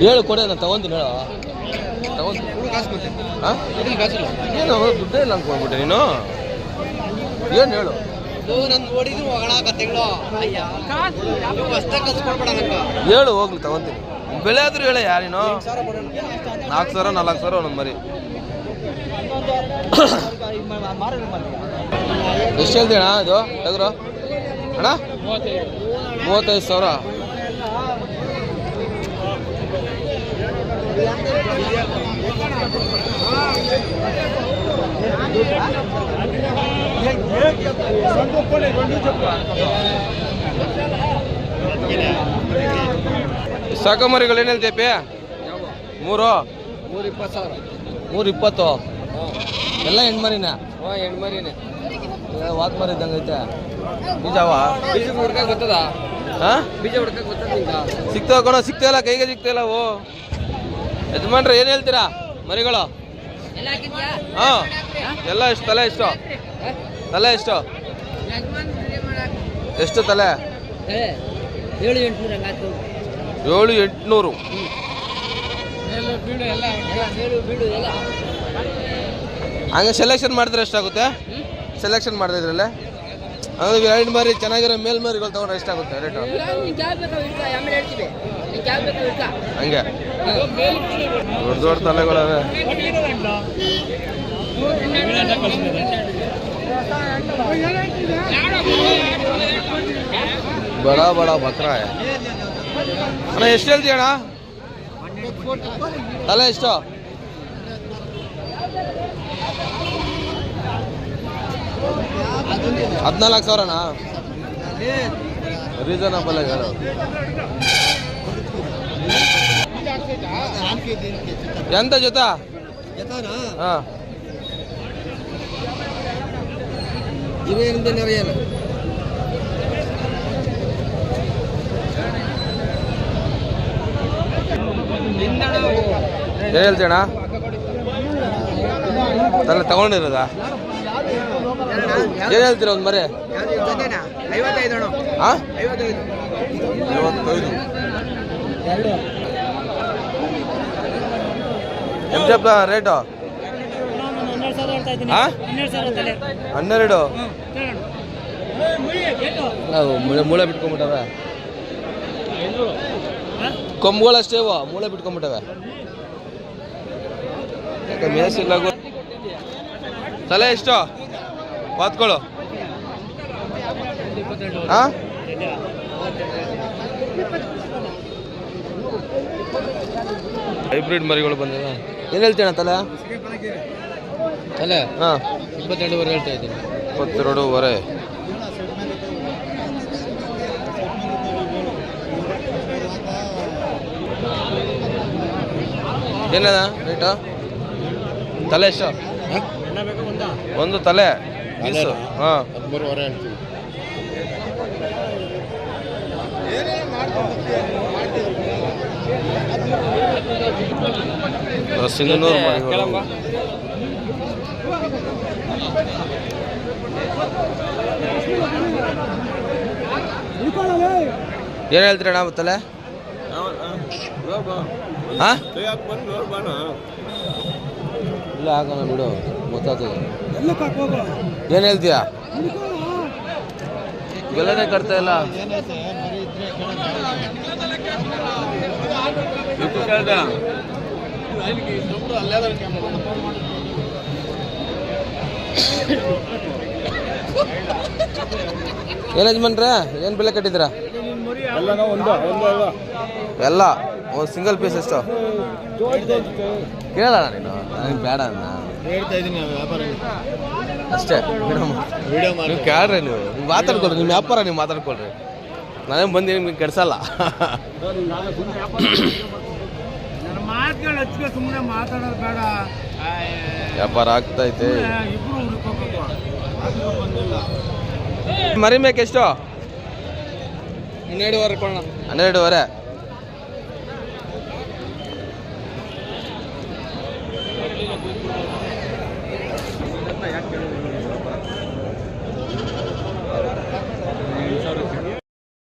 ಹೇಳು ಕೊಡೆ ನಾನು ತಗೊಂತೀನಿ ಹೇಳು ಏನು ದುಡ್ಡೇ ಇಲ್ಲ ಅನ್ಕೊಂಡ್ಬಿಟ್ಟೆ ನೀನು ಏನು ಹೇಳು ಹೇಳು ಹೋಗ್ಲಿ ತಗೊಂತೀನಿ ಬೆಳೆ ಆದ್ರೂ ಹೇಳ ಯಾರೇನೋ 4,000 4,000 ಒಂದೊಂದು ಮರಿ ಎಷ್ಟು ಹೇಳ್ತೀಯ ಅಣ್ಣ ಇದು ಟಗರು ಅಣ್ಣ 35,000 ಸಾಕ ಮರಿಗಳು ಏನು ಹೇಳ್ತೇಪಿ 3,20,000 ಎಲ್ಲ ಹೆಣ್ಮರಿನ ಹೆಣ್ಮರಿನೇ ವಾತ್ ಮರಿ ಇದ್ದಂಗೆ ಐತೆ ಬೀಜವ ಬೀಜ ಹುಡ್ಕಕ್ಕೆ ಗೊತ್ತದ ಹಾಂ ಬೀಜ ಹುಡ್ಕಕ್ಕೆ ಗೊತ್ತದ ನಿಂಗೆ ಸಿಗ್ತಾವ ಕಣೋ ಸಿಗ್ತಾಯಿಲ್ಲ ಕೈಗೆ ಸಿಗ್ತಾಯಿಲ್ಲ ಅವು ಯಜಮಾನ್ರೆ ಏನು ಹೇಳ್ತೀರಾ ಮರಿಗಳು ಹಾಂ ಎಲ್ಲ ಎಷ್ಟು ತಲೆ ಎಷ್ಟು ಎಷ್ಟು ತಲೆ 7,800 ಹಂಗೆ ಸೆಲೆಕ್ಷನ್ ಮಾಡಿದ್ರೆ ಎಷ್ಟಾಗುತ್ತೆ ಸೆಲೆಕ್ಷನ್ ಮಾಡಿದ್ರೆ ಇದ್ರಲ್ಲೇ ಹಂಗೆ ಎರಡು ಮರಿ ಚೆನ್ನಾಗಿರೋ ಮೇಲ್ಮರಿಗಳು ತೊಗೊಂಡ್ರೆ ಎಷ್ಟಾಗುತ್ತೆ ರೇಟು ಹಂಗೆ ದೊಡ್ಡ ತಲೆಗಳವೆ ಬಡ ಬಡ ಬಕ್ರ ಅಣ್ಣ ಎಷ್ಟು ಹೇಳ್ತೀಯ ಅಣ್ಣ ತಲೆ ಎಷ್ಟು 14,000 ರೀಸನಬಲ್ ಆಗಿ ಹೇಳು ಎಂತ ಜೊತೆ ಹಾಂ ಇವೇನಿದೆ ನೆರೆಯಲ್ಲ ಏನು ಹೇಳ್ತೀಯಣ್ಣ ತಲೆ ತಗೊಂಡಿರೋದಾ ಏನು ಹೇಳ್ತೀರ ಒಂದು ಮರಿ 55 ಹಾಂ 55 ಎಷ್ಟು ಜಪ್ಪ ರೇಟು ಹಾಂ 12 ಮೂಳೆ ಬಿಟ್ಕೊಂಡ್ಬಿಟ್ಟವೆ ಕೊಂಬುಗಳಷ್ಟೇ ಇವು ಮೂಳೆ ಬಿಟ್ಕೊಂಡ್ಬಿಟ್ಟವೆ ಯಾಕೆ ಮೇಸಿಲ್ಲ ತಲೆ ಎಷ್ಟು ವಾತ್ಗಳು ಹಾಂ ಹೈಬ್ರಿಡ್ ಮರಿಗಳು ಬಂದಿವೆ ಏನು ಹೇಳ್ತೀಣ ತಲೆ ಹಾಂ 22 ಹೇಳ್ತಾ ಇದ್ದೀನಿ 22.5 ಏನದ ರೇಟು ತಲೆ ಎಷ್ಟು ಒಂದು ತಲೆ ಪೀಸು ಹಾಂ 13.5 ಹೇಳ್ತೀವಿ ಸಿಂಗನೂರು ಏನು ಹೇಳ್ತೀರ ನಾವು ತಲೆ ಹಾಂ ಇಲ್ಲ ಹಾಕೋಣ ಬಿಡು ಗೊತ್ತಾಗ್ತದೆ ಏನು ಹೇಳ್ತೀಯಾ ಬೆಲೆನೇ ಕಟ್ತಾ ಇಲ್ಲ ಏನು ಯಜಮಾನ್ರೆ ಏನು ಬೆಲೆ ಕಟ್ಟಿದ್ದೀರಾ ಎಲ್ಲ ಒಂದು ಸಿಂಗಲ್ ಪೀಸ್ ಎಷ್ಟು ಕೇಳೋಣ ನೀನು ನನಗೆ ಬೇಡ ಅನ್ನ ಅಷ್ಟೇ ನೀವು ಕೇಳ್ರಿ ನೀವು ಮಾತಾಡ್ಕೊಳ್ರಿ ನಿಮ್ಮ ವ್ಯಾಪಾರ ನೀವು ಮಾತಾಡ್ಕೊಳ್ರಿ ನಾನೇ ಬಂದು ನಿಮ್ಗೆ ಕೆಡ್ಸಲ್ಲ ವ್ಯಾಪಾರ ಆಗ್ತೈತೆ ಮರಿ ಮೇಕೆ ಎಷ್ಟು 12.5 ಕೊಡೋಣ 12.5